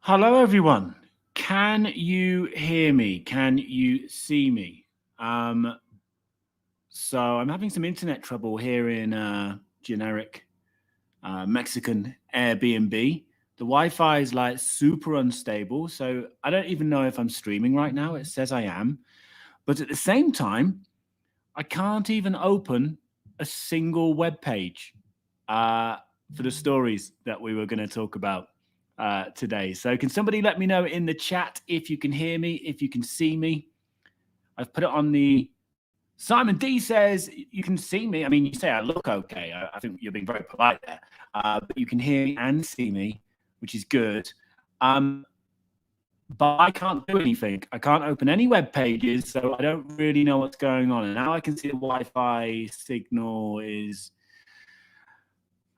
Hello, everyone. Can you hear me? Can you see me? So I'm having some internet trouble here in generic Mexican Airbnb. The Wi-Fi is like super unstable, so I don't even know if I'm streaming right now. It says I am, but at the same time, I can't even open a single web page uh, for the stories that we were going to talk about today. So, can somebody let me know in the chat if you can hear me, if you can see me? I've put it on the. Simon D says you can see me. I mean, you say I look okay. I think you're being very polite there, but you can hear me and see me, which is good. But I can't do anything. I can't open any web pages, so I don't really know what's going on. And now I can see the Wi-Fi signal is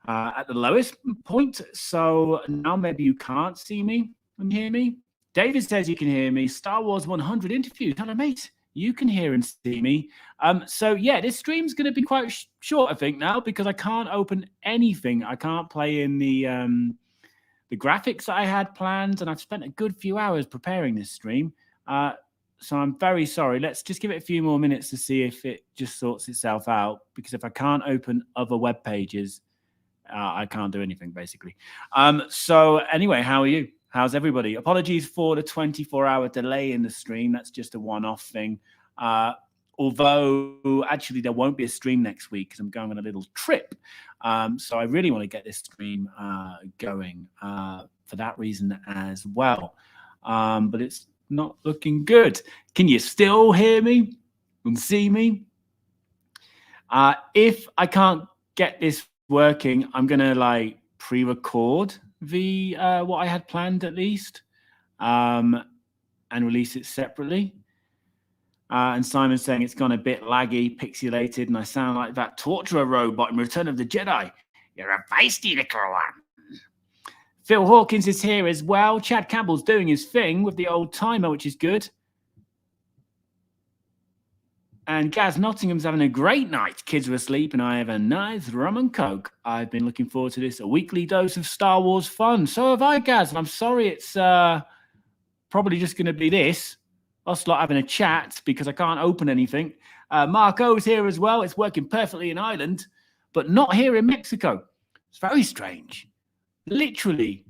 at the lowest point. So now maybe you can't see me and hear me. David says you can hear me. Star Wars 100 interviews. Hello, mate. You can hear and see me. So yeah, this stream's going to be quite short, I think, now because I can't open anything. I can't play in the graphics that I had planned, and I've spent a good few hours preparing this stream. So I'm very sorry. Let's just give it a few more minutes to see if it just sorts itself out, because if I can't open other web pages, I can't do anything, basically. So anyway, how are you? How's everybody? Apologies for the 24-hour delay in the stream. That's just a one-off thing. Although, actually, there won't be a stream next week because I'm going on a little trip. So I really want to get this stream going for that reason as well. But it's not looking good. Can you still hear me and see me? If I can't get this working, I'm going to like pre-record the what I had planned at least and release it separately. And Simon's saying it's gone a bit laggy, pixelated, and I sound like that torturer robot in Return of the Jedi. You're a feisty little one. Phil Hawkins is here as well. Chad Campbell's doing his thing with the old timer, which is good. And Gaz Nottingham's having a great night. Kids are asleep, and I have a nice rum and coke. I've been looking forward to this, a weekly dose of Star Wars fun. So have I, Gaz. And I'm sorry it's probably just going to be this. Us lot having a chat because I can't open anything. Marco's here as well. It's working perfectly in Ireland, but not here in Mexico. It's very strange. Literally.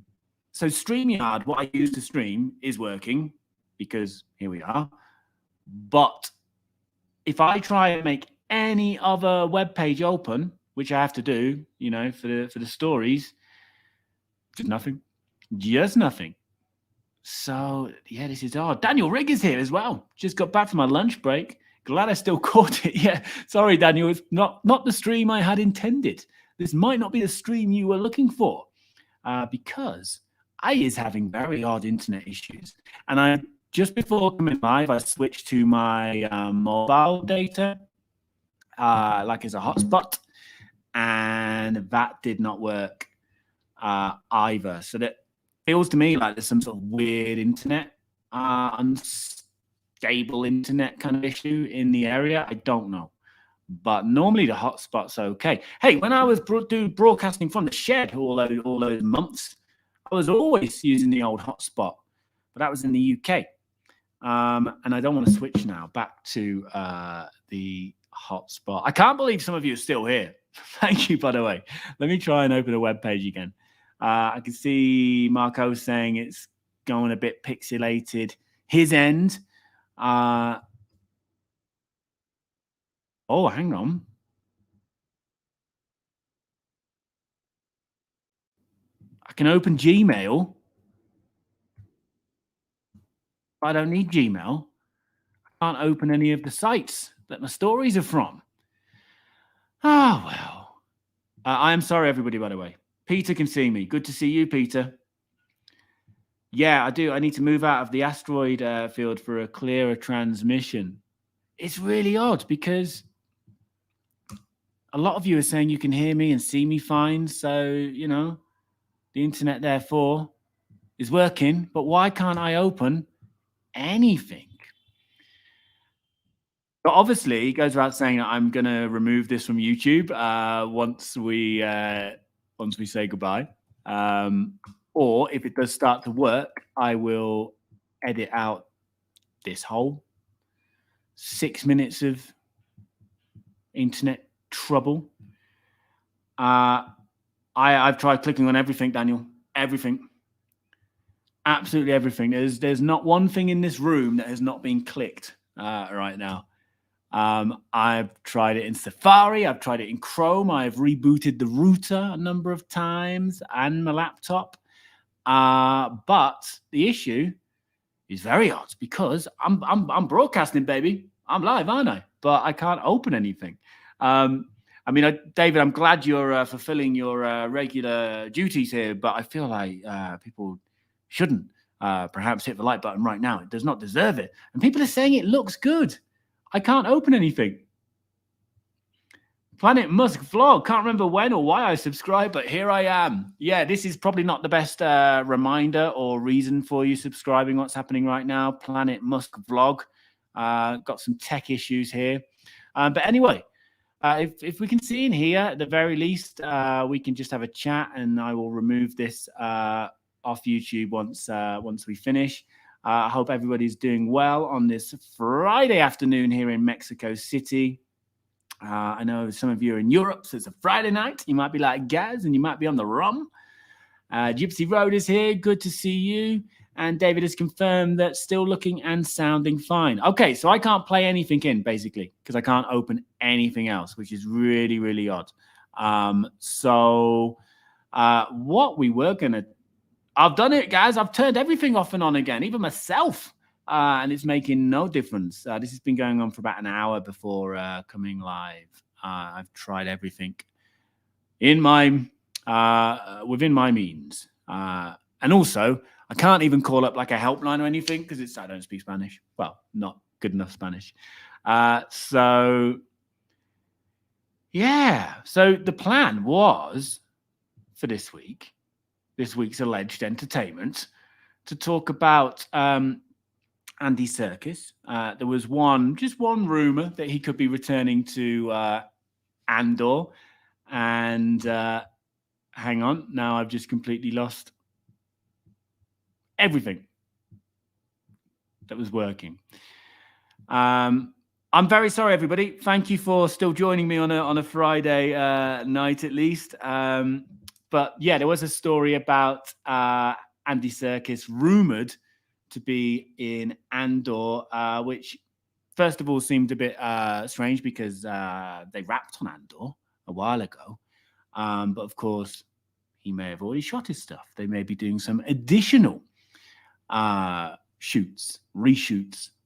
So StreamYard, what I use to stream, is working because here we are. But if I try and make any other web page open, which I have to do, you know, for the stories, just nothing. Just nothing. So, yeah, this is odd. Daniel Rigg is here as well. Just got back from my lunch break. Glad I still caught it. Yeah, sorry, Daniel. It's not the stream I had intended. This might not be the stream you were looking for because I is having very odd internet issues. And just before coming live, I switched to my mobile data, like as a hotspot, and that did not work either. So that feels to me like there's some sort of weird internet, unstable internet kind of issue in the area. I don't know. But normally the hotspot's okay. Hey, when I was broadcasting from the shed all those months, I was always using the old hotspot. But that was in the UK. And I don't want to switch now back to the hotspot. I can't believe some of you are still here. Thank you, by the way. Let me try and open a web page again. I can see Marco saying it's going a bit pixelated. His end. Oh, hang on. I can open Gmail. I don't need Gmail. I can't open any of the sites that my stories are from. Oh, well. I am sorry, everybody, by the way. Peter can see me. Good to see you, Peter. Yeah, I do. I need to move out of the asteroid field for a clearer transmission. It's really odd because a lot of you are saying you can hear me and see me fine. So, you know, the internet, therefore, is working. But why can't I open anything? But obviously, it goes without saying that I'm going to remove this from YouTube once we say goodbye. Or if it does start to work, I will edit out this whole 6 minutes of internet trouble. I've tried clicking on everything, Daniel. Everything. Absolutely everything. There's not one thing in this room that has not been clicked right now. I've tried it in Safari. I've tried it in Chrome. I've rebooted the router a number of times and my laptop. But the issue is very odd because I'm broadcasting, baby. I'm live, aren't I? But I can't open anything. David, I'm glad you're fulfilling your regular duties here, but I feel like people shouldn't perhaps hit the like button right now. It does not deserve it. And people are saying it looks good. I can't open anything. Planet Musk vlog. Can't remember when or why I subscribed, but here I am. Yeah, this is probably not the best reminder or reason for you subscribing. What's happening right now? Planet Musk vlog. Got some tech issues here. But anyway, if we can see in here, at the very least, we can just have a chat, and I will remove this off YouTube once we finish. I hope everybody's doing well on this Friday afternoon here in Mexico City. I know some of you are in Europe, so it's a Friday night. You might be like Gaz, and you might be on the rum. Gypsy Road is here. Good to see you. And David has confirmed that still looking and sounding fine. Okay, so I can't play anything in, basically, because I can't open anything else, which is really, really odd. What we were going to... I've done it, guys. I've turned everything off and on again, even myself. And it's making no difference. This has been going on for about an hour before coming live. I've tried everything in my within my means. And also, I can't even call up like a helpline or anything because I don't speak Spanish. Well, not good enough Spanish. So the plan was for this week's alleged entertainment, to talk about Andy Serkis. There was just one rumor that he could be returning to Andor. And hang on, now I've just completely lost everything that was working. I'm very sorry, everybody. Thank you for still joining me on a Friday night, at least. But yeah, there was a story about Andy Serkis rumored to be in Andor, which first of all seemed a bit strange because they wrapped on Andor a while ago. But of course, he may have already shot his stuff. They may be doing some additional reshoots,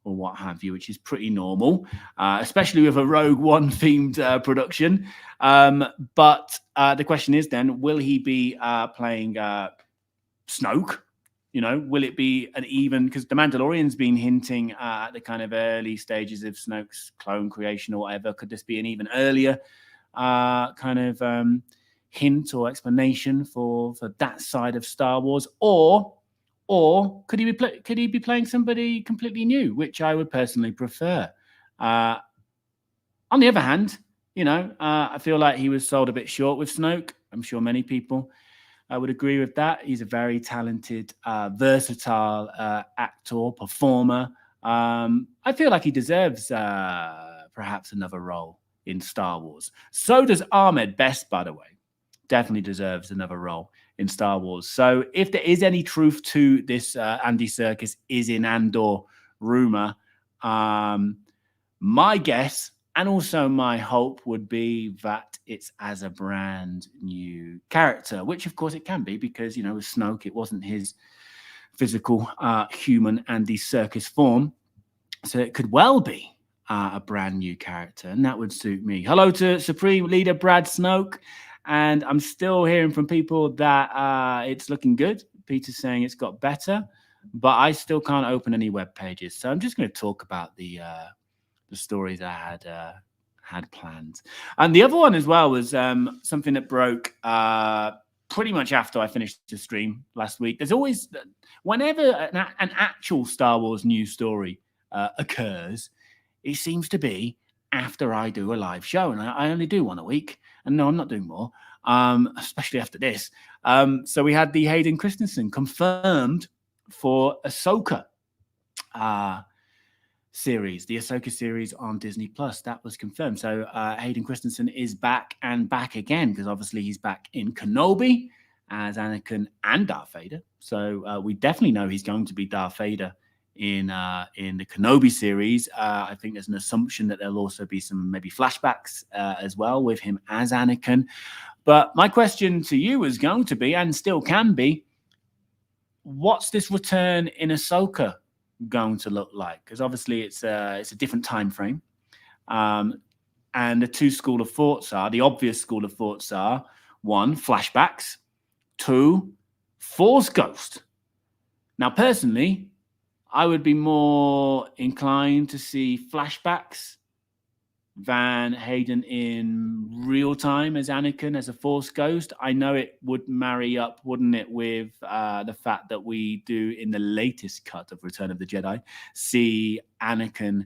or what have you, which is pretty normal, especially with a Rogue One themed production. But the question is then, will he be playing Snoke? Will it be an even, because the Mandalorian's been hinting at the kind of early stages of Snoke's clone creation or whatever. Could this be an even earlier kind of hint or explanation for that side of Star Wars? Or could he be playing somebody completely new, which I would personally prefer? On the other hand, I feel like he was sold a bit short with Snoke. I'm sure many people would agree with that. He's a very talented, versatile actor, performer. I feel like he deserves perhaps another role in Star Wars. So does Ahmed Best, by the way. Definitely deserves another role in Star Wars. So if there is any truth to this Andy Serkis is in Andor rumor, my guess and also my hope would be that it's as a brand new character, which of course it can be because, with Snoke, it wasn't his physical human Andy Serkis form. So it could well be a brand new character, and that would suit me. Hello to Supreme Leader Brad Snoke. And I'm still hearing from people that it's looking good. Peter's saying it's got better, but I still can't open any web pages. So I'm just going to talk about the stories I had planned. And the other one as well was something that broke pretty much after I finished the stream last week. There's always, whenever an actual Star Wars news story occurs, it seems to be after I do a live show, and I only do one a week. And no, I'm not doing more, especially after this. So we had the Hayden Christensen confirmed for Ahsoka series, the Ahsoka series on Disney Plus. That was confirmed. So Hayden Christensen is back and back again, because obviously he's back in Kenobi as Anakin and Darth Vader. So we definitely know he's going to be Darth Vader in the Kenobi series. I think there's an assumption that there'll also be some maybe flashbacks as well with him as Anakin. But my question to you is going to be, and still can be, what's this return in Ahsoka going to look like? Because obviously it's a different time frame, and the two school of thoughts are, the obvious school of thoughts are, one, flashbacks, two, Force Ghost. Now, personally, I would be more inclined to see flashbacks than Hayden in real time as Anakin, as a Force Ghost. I know it would marry up, wouldn't it, with the fact that we do in the latest cut of Return of the Jedi see Anakin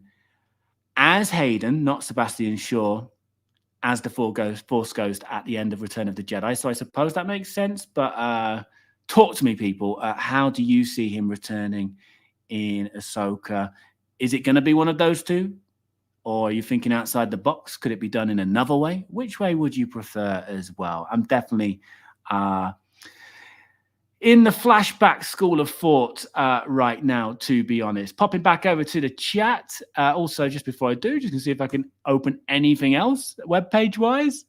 as Hayden, not Sebastian Shaw, as the Force Ghost at the end of Return of the Jedi. So I suppose that makes sense. But talk to me, people. How do you see him returning in Ahsoka? Is it going to be one of those two? Or are you thinking outside the box? Could it be done in another way? Which way would you prefer as well? I'm definitely in the flashback school of thought right now, to be honest. Popping back over to the chat. Also, just before I do, just to see if I can open anything else webpage-wise.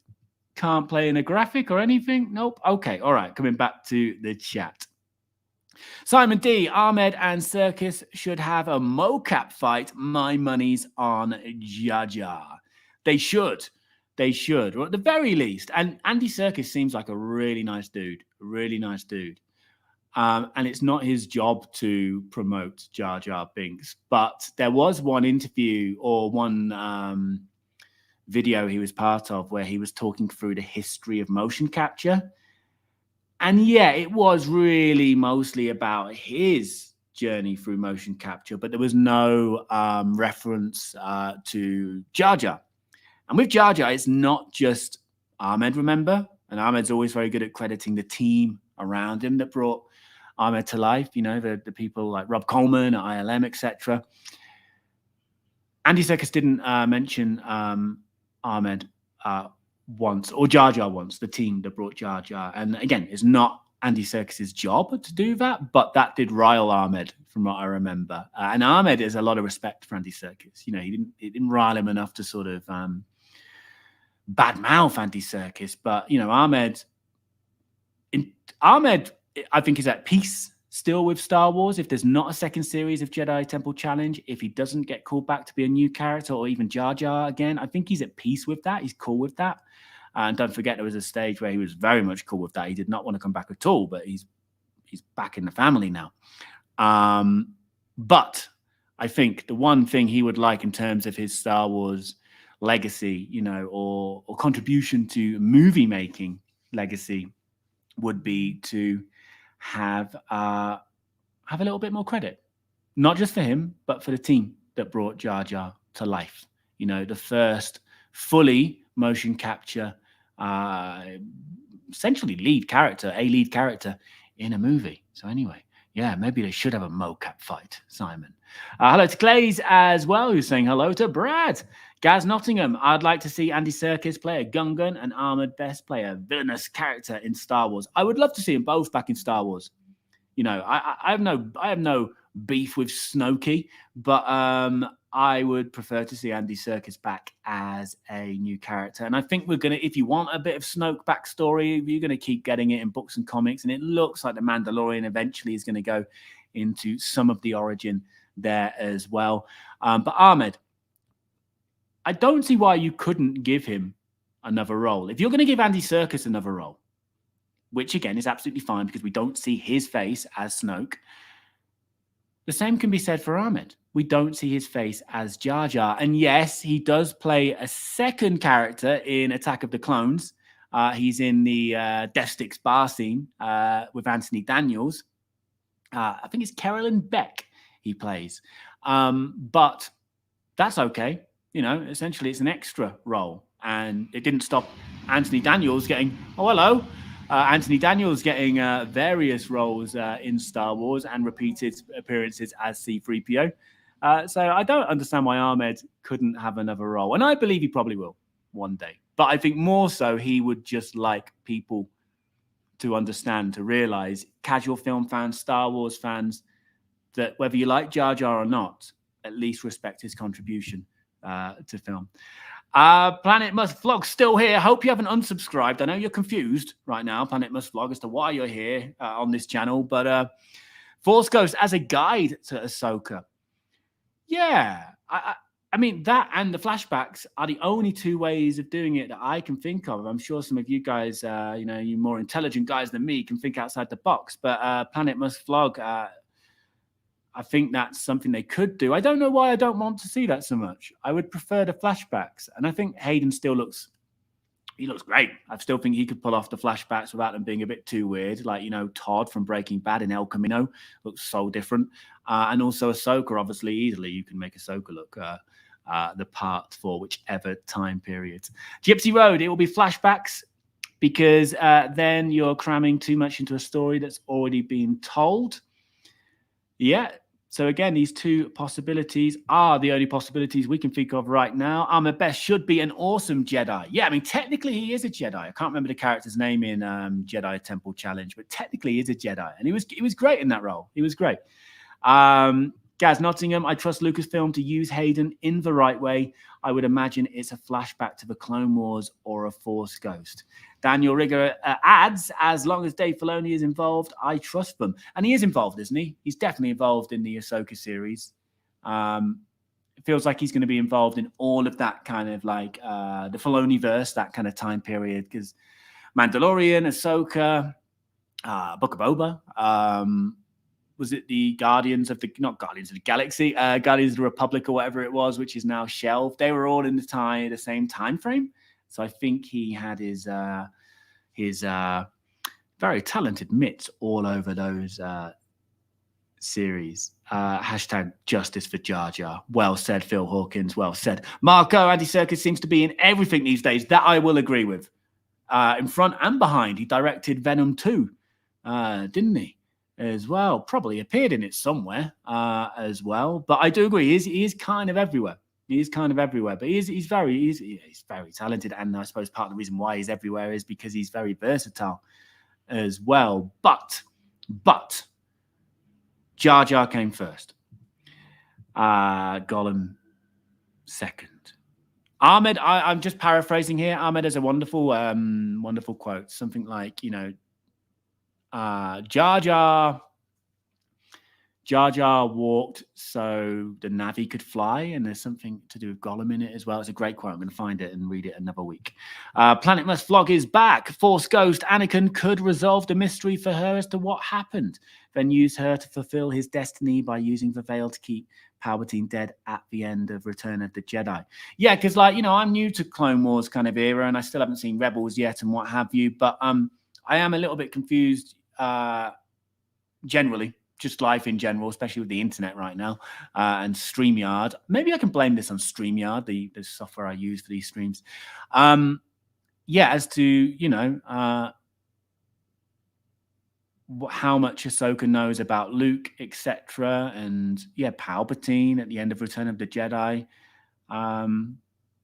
Can't play in a graphic or anything. Nope. Okay. All right. Coming back to the chat. Simon D, Ahmed and Serkis should have a mocap fight. My money's on Jar Jar. They should. They should, or at the very least. And Andy Serkis seems like a really nice dude. Really nice dude. And it's not his job to promote Jar Jar Binks. But there was one interview or one video he was part of where he was talking through the history of motion capture. And yeah, it was really mostly about his journey through motion capture, but there was no reference to Jar Jar. And with Jar Jar, it's not just Ahmed, remember? And Ahmed's always very good at crediting the team around him that brought Ahmed to life, you know, the people like Rob Coleman at ILM, etc. Andy Serkis didn't mention Ahmed once, or Jar Jar once, the team that brought Jar Jar. And again, it's not Andy Serkis's job to do that, but that did rile Ahmed, from what I remember. And Ahmed has a lot of respect for Andy Serkis. You know, it didn't rile him enough to sort of badmouth Andy Serkis. But you know, Ahmed, I think, is at peace still with Star Wars. If there's not a second series of Jedi Temple Challenge, if he doesn't get called back to be a new character, or even Jar Jar again, I think he's at peace with that. He's cool with that. And don't forget, there was a stage where he was very much cool with that. He did not want to come back at all, but he's back in the family now. But I think the one thing he would like in terms of his Star Wars legacy, you know, or contribution to movie making legacy, would be to have a little bit more credit, not just for him, but for the team that brought Jar Jar to life. You know, the first fully motion capture, essentially a lead character in a movie. So anyway, yeah, maybe they should have a mocap fight, Simon. Hello to Glaze as well, who's saying hello to Brad. Gaz Nottingham, I'd like to see Andy Serkis play a Gungan and Ahmed Best play a villainous character in Star Wars. I would love to see them both back in Star Wars. You know, I have no beef with Snoke, but I would prefer to see Andy Serkis back as a new character. And I think we're going to, if you want a bit of Snoke backstory, you're going to keep getting it in books and comics. And it looks like The Mandalorian eventually is going to go into some of the origin there as well. But Ahmed, I don't see why you couldn't give him another role. If you're going to give Andy Serkis another role, which again is absolutely fine because we don't see his face as Snoke, the same can be said for Ahmed. We don't see his face as Jar Jar. And yes, he does play a second character in Attack of the Clones. He's in the Death Sticks bar scene with Anthony Daniels. I think it's Carolyn Beck he plays. But that's okay. You know, essentially it's an extra role. And it didn't stop Anthony Daniels getting, oh, hello, Anthony Daniels getting various roles in Star Wars and repeated appearances as C-3PO. So I don't understand why Ahmed couldn't have another role. And I believe he probably will one day. But I think more so he would just like people to understand, to realize, casual film fans, Star Wars fans, that whether you like Jar Jar or not, at least respect his contribution to film. Planet Must Vlog still here. Hope you haven't unsubscribed. I know you're confused right now, Planet Must Vlog, as to why you're here on this channel. But Force Ghost as a guide to Ahsoka. Yeah, I mean, that and the flashbacks are the only two ways of doing it that I can think of. I'm sure some of you guys, you more intelligent guys than me, can think outside the box. But Planet Must Vlog, I think that's something they could do. I don't know why I don't want to see that so much. I would prefer the flashbacks. And I think Hayden still looks great. I still think he could pull off the flashbacks without them being a bit too weird. Like, Todd from Breaking Bad in El Camino looks so different. And also Ahsoka, obviously, easily you can make Ahsoka look the part for whichever time period. Gypsy Road, it will be flashbacks because then you're cramming too much into a story that's already been told. Yeah. So again, these two possibilities are the only possibilities we can think of right now. Ahmed Best should be an awesome Jedi. Yeah, I mean, technically he is a Jedi. I can't remember the character's name in Jedi Temple Challenge, but technically he is a Jedi. And he was great in that role. He was great. Gaz Nottingham, I trust Lucasfilm to use Hayden in the right way. I would imagine it's a flashback to the Clone Wars or a Force Ghost. Daniel Rigger adds, as long as Dave Filoni is involved, I trust them. And he is involved, isn't he? He's definitely involved in the Ahsoka series. It feels like he's going to be involved in all of that kind of like the Filoni-verse, that kind of time period, because Mandalorian, Ahsoka, Book of Boba, was it the Guardians of the Galaxy, Guardians of the Republic or whatever it was, which is now shelved. They were all in the same time frame. So I think he had his very talented mitts all over those series. Hashtag justice for Jar Jar. Well said, Phil Hawkins. Well said. Marco, Andy Serkis seems to be in everything these days. That I will agree with. In front and behind. He directed Venom 2, didn't he? As well, probably appeared in it somewhere as well. But I do agree, he is kind of everywhere. He is kind of everywhere, but he's very talented, and I suppose part of the reason why he's everywhere is because he's very versatile as well. But Jar Jar came first. Gollum second. Ahmed, I'm just paraphrasing here. Ahmed has a wonderful quote, something like, Jar Jar walked so the Na'vi could fly, and there's something to do with Gollum in it as well. It's a great quote. I'm going to find it and read it another week. Planet Must Vlog is back. Force Ghost Anakin could resolve the mystery for her as to what happened, then use her to fulfill his destiny by using the veil to keep Palpatine dead at the end of Return of the Jedi. Yeah, because I'm new to Clone Wars kind of era, and I still haven't seen Rebels yet and what have you, but I am a little bit confused generally. Just life in general, especially with the internet right now and StreamYard. Maybe I can blame this on StreamYard, the software I use for these streams. As to, how much Ahsoka knows about Luke, etc. And, Palpatine at the end of Return of the Jedi.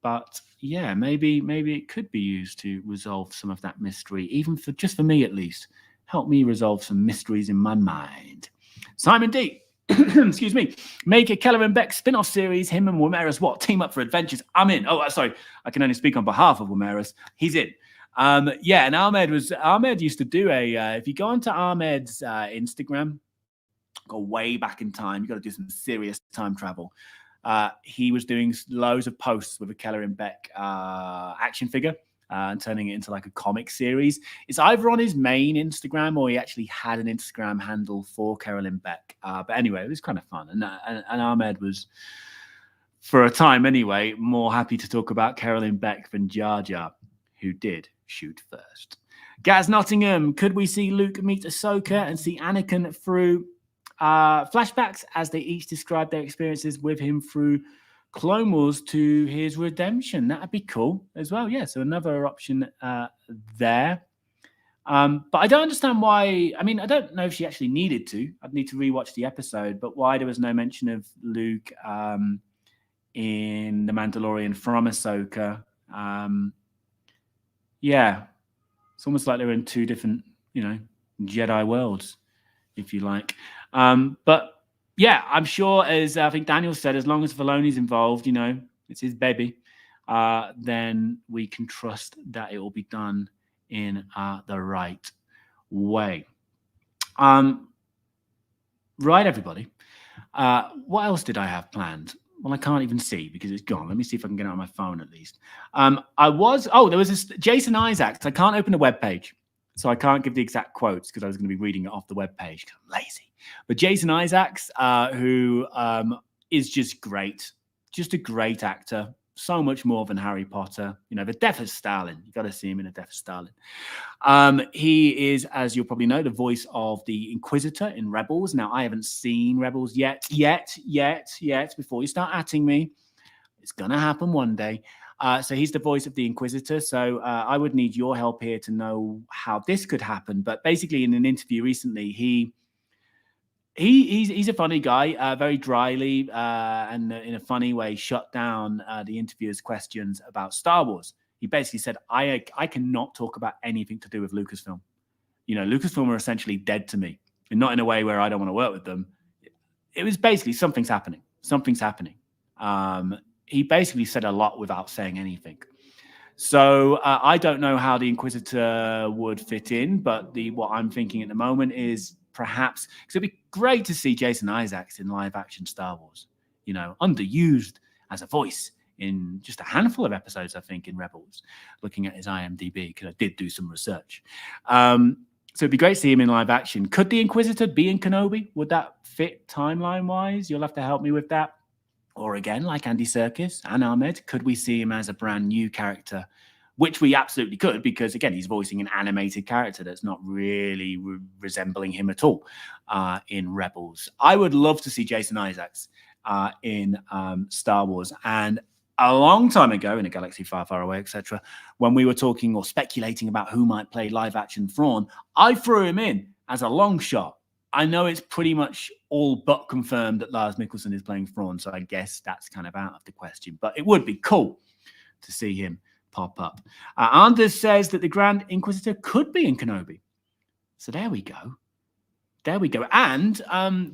But, maybe it could be used to resolve some of that mystery, even just for me at least. Help me resolve some mysteries in my mind. Simon D, excuse me, make a Keller and Beck spin-off series, him and Womeris, team up for adventures? I'm in. Oh, sorry, I can only speak on behalf of Womeris. He's in. And Ahmed used to do if you go onto Ahmed's Instagram, go way back in time, you got to do some serious time travel. He was doing loads of posts with a Keller and Beck action figure. And turning it into like a comic series. It's either on his main Instagram or he actually had an Instagram handle for Carolyn Beck. But anyway, it was kind of fun. And Ahmed was, for a time anyway, more happy to talk about Carolyn Beck than Jar Jar, who did shoot first. Gaz Nottingham, could we see Luke meet Ahsoka and see Anakin through flashbacks as they each describe their experiences with him through Clone Wars to his redemption? That'd be cool as well. Yeah, so another option there. But I don't understand why. I mean, I don't know if she actually needed to. I'd need to rewatch the episode. But why there was no mention of Luke in The Mandalorian from Ahsoka? Yeah, it's almost like they were in two different, Jedi worlds, if you like. But yeah, I'm sure, as I think Daniel said, as long as Filoni's involved, it's his baby, then we can trust that it will be done in the right way. Right, everybody. What else did I have planned? Well, I can't even see because it's gone. Let me see if I can get it on my phone at least. There was this Jason Isaacs. I can't open the webpage, so I can't give the exact quotes because I was going to be reading it off the webpage because I'm lazy. But Jason Isaacs, who is just great, just a great actor, so much more than Harry Potter. The Death of Stalin. You got to see him in The Death of Stalin. He is, as you'll probably know, the voice of the Inquisitor in Rebels. Now, I haven't seen Rebels yet. Before you start atting me, it's going to happen one day. So he's the voice of the Inquisitor. So I would need your help here to know how this could happen. But basically, in an interview recently, he's a funny guy, very dryly and in a funny way shut down the interviewer's questions about Star Wars. He basically said, I cannot talk about anything to do with Lucasfilm. Lucasfilm are essentially dead to me, and not in a way where I don't want to work with them. It was basically something's happening. He basically said a lot without saying anything. So I don't know how the Inquisitor would fit in, but what I'm thinking at the moment is perhaps, because it'd be great to see Jason Isaacs in live action Star Wars, underused as a voice in just a handful of episodes, I think, in Rebels, looking at his IMDb, because I did do some research. So it'd be great to see him in live action. Could the Inquisitor be in Kenobi? Would that fit timeline-wise? You'll have to help me with that. Or again, like Andy Serkis and Ahmed, could we see him as a brand new character? Which we absolutely could, because again, he's voicing an animated character that's not really resembling him at all in Rebels. I would love to see Jason Isaacs in Star Wars. And a long time ago, in a galaxy far, far away, etc., when we were talking or speculating about who might play live action Thrawn, I threw him in as a long shot. I know it's pretty much all but confirmed that Lars Mikkelsen is playing Thrawn, so I guess that's kind of out of the question. But it would be cool to see him pop up. Anders says that the Grand Inquisitor could be in Kenobi. So there we go. And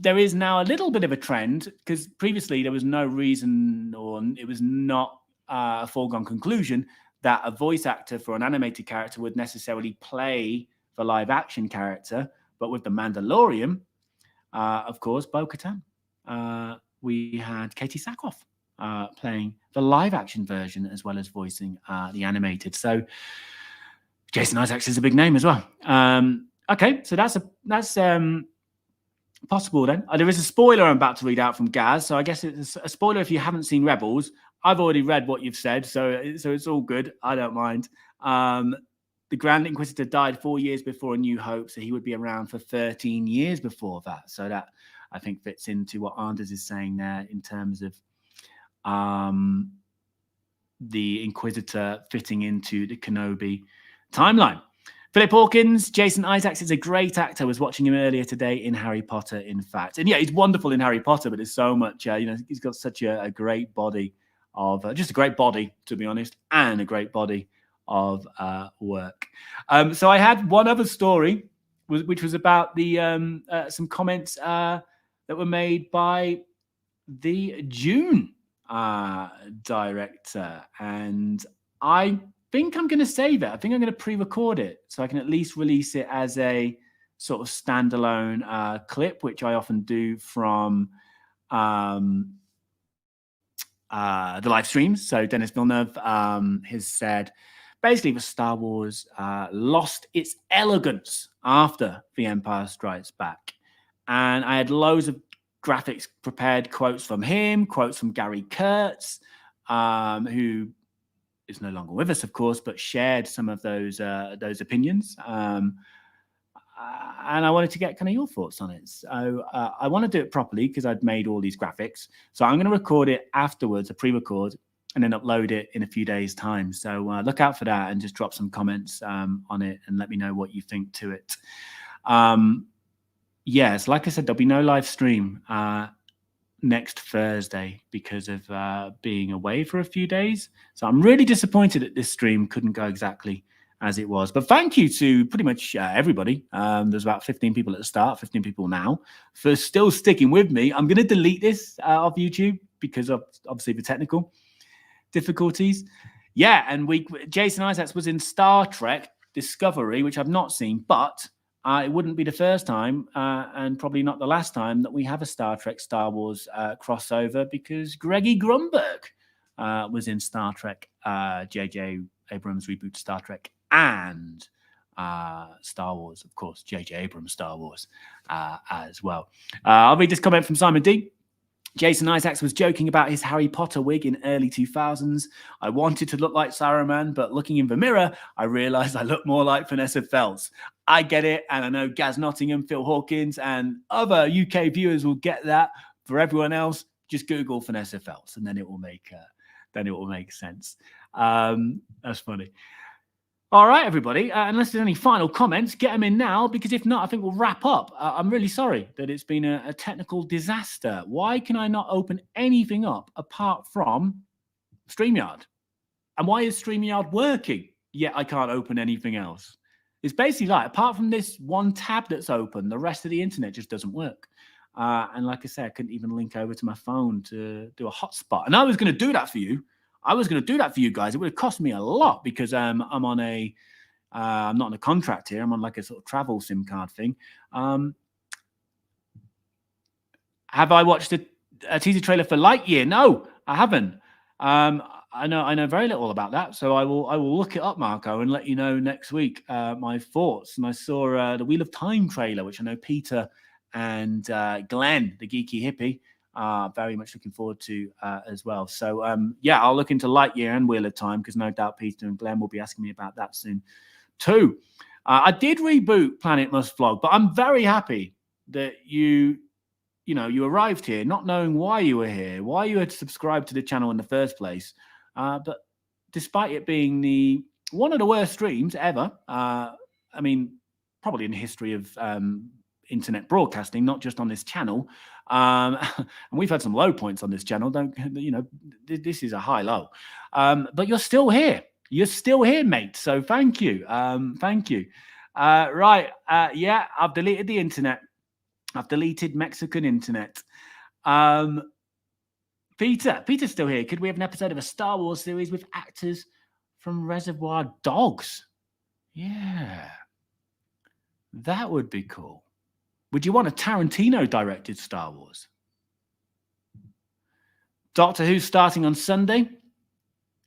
there is now a little bit of a trend, because previously there was no reason, or it was not a foregone conclusion, that a voice actor for an animated character would necessarily play the live action character. But with The Mandalorian, of course, Bo-Katan, we had Katie Sackhoff playing the live-action version as well as voicing the animated. So Jason Isaacs is a big name as well. Okay, so that's possible then. There is a spoiler I'm about to read out from Gaz, so I guess it's a spoiler if you haven't seen Rebels. I've already read what you've said, so it's all good. I don't mind. The Grand Inquisitor died 4 years before A New Hope, so he would be around for 13 years before that. So that, I think, fits into what Anders is saying there in terms of the Inquisitor fitting into the Kenobi timeline. Philip Hawkins, Jason Isaacs is a great actor. I was watching him earlier today in Harry Potter, in fact. And yeah, he's wonderful in Harry Potter, but there's so much, he's got such a great body of, just a great body, to be honest, and a great body of work. So I had one other story, which was about the some comments that were made by the Dune director, and I think I'm going to save it. I think I'm going to pre-record it so I can at least release it as a sort of standalone clip, which I often do from the live streams. So Dennis Villeneuve has said, basically, the Star Wars lost its elegance after The Empire Strikes Back. And I had loads of graphics prepared, quotes from him, quotes from Gary Kurtz, who is no longer with us, of course, but shared some of those opinions. And I wanted to get kind of your thoughts on it. So I want to do it properly because I'd made all these graphics. So I'm going to record it afterwards, a pre-record, and then upload it in a few days' time. So look out for that and just drop some comments on it and let me know what you think to it. Yes, like I said, there'll be no live stream next Thursday because of being away for a few days. So I'm really disappointed that this stream couldn't go exactly as it was. But thank you to pretty much everybody. There's about 15 people at the start, 15 people now, for still sticking with me. I'm going to delete this off YouTube because of obviously the technical difficulties. Yeah, and Jason Isaacs was in Star Trek Discovery, which I've not seen, but it wouldn't be the first time and probably not the last time that we have a Star Trek Star Wars crossover, because Greggy Grunberg was in Star Trek, J.J. Abrams reboot Star Trek, and Star Wars, of course, J.J. Abrams Star Wars as well. I'll read this comment from Simon D. Jason Isaacs was joking about his Harry Potter wig in early 2000s. I wanted to look like Saruman, but looking in the mirror, I realized I look more like Vanessa Feltz. I get it, and I know Gaz Nottingham, Phil Hawkins, and other UK viewers will get that. For everyone else, just Google Vanessa Feltz, and then it will make sense. That's funny. All right, everybody. Unless there's any final comments, get them in now, because if not, I think we'll wrap up. I'm really sorry that it's been a technical disaster. Why can I not open anything up apart from StreamYard? And why is StreamYard working, yet I can't open anything else? It's basically like, apart from this one tab that's open, the rest of the internet just doesn't work. And like I said, I couldn't even link over to my phone to do a hotspot. And I was going to do that for you. I was going to do that for you guys. It would have cost me a lot because I'm on I'm not on a contract here. I'm on like a sort of travel SIM card thing. Have I watched a teaser trailer for Lightyear? No, I haven't. I know very little about that, so I will look it up, Marco, and let you know next week my thoughts. And I saw the Wheel of Time trailer, which I know Peter and Glenn, the geeky hippie, very much looking forward to as well. So yeah, I'll look into Lightyear and Wheel of Time, because no doubt Peter and Glenn will be asking me about that soon too. I did reboot Planet Must Vlog, but I'm very happy that you arrived here not knowing why you were here, why you had subscribed to the channel in the first place. But despite it being one of the worst streams ever, I mean, probably in the history of internet broadcasting, not just on this channel. And we've had some low points on this channel. This is a high low. But you're still here. You're still here, mate. So thank you. Thank you. Right. Yeah, I've deleted the internet. I've deleted Mexican internet. Peter's still here. Could we have an episode of a Star Wars series with actors from Reservoir Dogs? Yeah. That would be cool. Would you want a Tarantino-directed Star Wars? Doctor Who's starting on Sunday.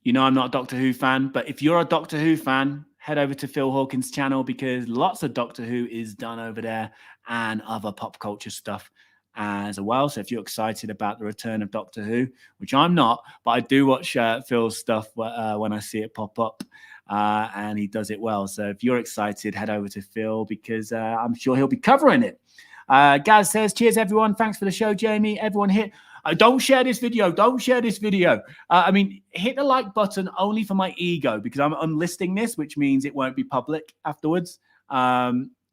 You know I'm not a Doctor Who fan, but if you're a Doctor Who fan, head over to Phil Hawkins' channel, because lots of Doctor Who is done over there and other pop culture stuff as well. So if you're excited about the return of Doctor Who, which I'm not, but I do watch Phil's stuff when I see it pop up, and he does it well. So if you're excited, head over to Phil, because I'm sure he'll be covering it. Gaz says, cheers, everyone. Thanks for the show, Jamie. Everyone hit... don't share this video. Don't share this video. I mean, hit the like button only for my ego, because I'm unlisting this, which means it won't be public afterwards.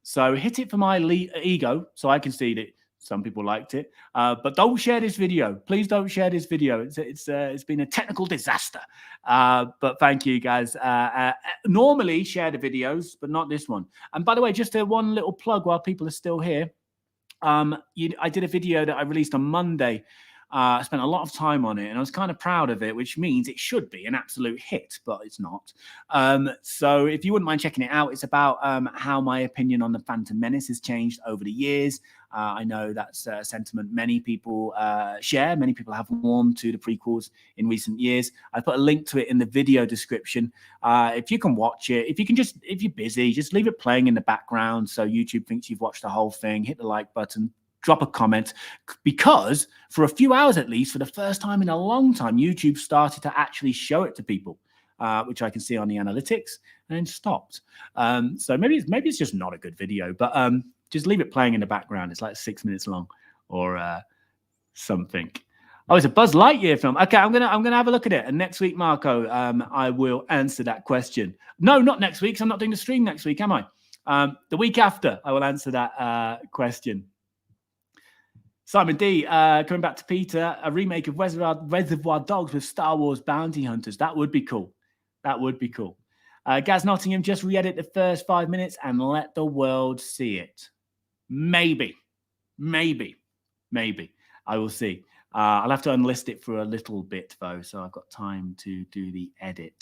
So hit it for my ego so I can see that some people liked it. But don't share this video. Please don't share this video. It's been a technical disaster. But thank you, guys. Normally share the videos, but not this one. And by the way, just one little plug while people are still here. I did a video that I released on Monday. I spent a lot of time on it, and I was kind of proud of it, which means it should be an absolute hit, but it's not. So if you wouldn't mind checking it out, it's about how my opinion on the Phantom Menace has changed over the years. I know that's a sentiment many people share. Many people have warmed to the prequels in recent years. I put a link to it in the video description. If you can watch it, if you're busy, just leave it playing in the background so YouTube thinks you've watched the whole thing. Hit the like button. Drop a comment, because for a few hours at least, for the first time in a long time, YouTube started to actually show it to people, which I can see on the analytics, and then stopped. So maybe it's just not a good video, but just leave it playing in the background. It's like 6 minutes long or something. Oh, it's a Buzz Lightyear film. Okay, I'm gonna have a look at it. And next week, Marco, I will answer that question. No, not next week. 'Cause I'm not doing the stream next week, am I? The week after, I will answer that question. Simon D, coming back to Peter, a remake of Reservoir Dogs with Star Wars bounty hunters. That would be cool. That would be cool. Gaz Nottingham, just re-edit the first 5 minutes and let the world see it. Maybe. I will see. I'll have to unlist it for a little bit, though, so I've got time to do the edit.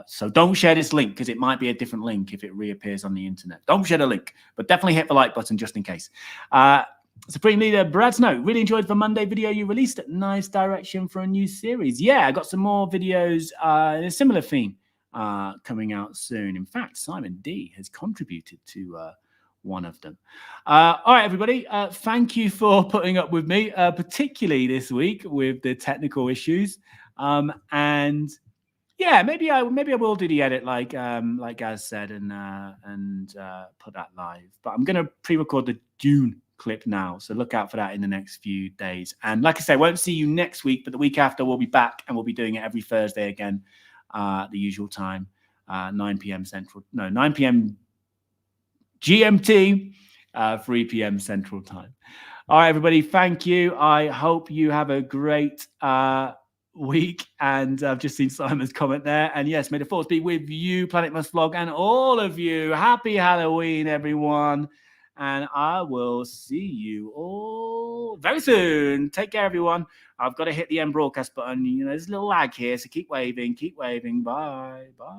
So don't share this link, because it might be a different link if it reappears on the internet. Don't share the link, but definitely hit the like button just in case. Supreme Leader Brad's note, really enjoyed the Monday video you released. Nice direction for a new series. Yeah, I got some more videos in a similar theme coming out soon. In fact, Simon D has contributed to one of them. All right, everybody. Thank you for putting up with me, particularly this week with the technical issues. And yeah, maybe I will do the edit like Gaz said and put that live. But I'm going to pre-record the Dune clip now, so look out for that in the next few days. And like I say, I won't see you next week, but the week after we'll be back and we'll be doing it every Thursday again, the usual time, 9 p.m. Central. No, 9 p.m. GMT, 3 p.m. Central Time. All right, everybody, thank you. I hope you have a great week. And I've just seen Simon's comment there. And yes, may the force be with you, Planet Must Vlog, and all of you. Happy Halloween, everyone. And I will see you all very soon. Take care, everyone. I've got to hit the end broadcast button. You know, there's a little lag here, so keep waving. Bye. Bye.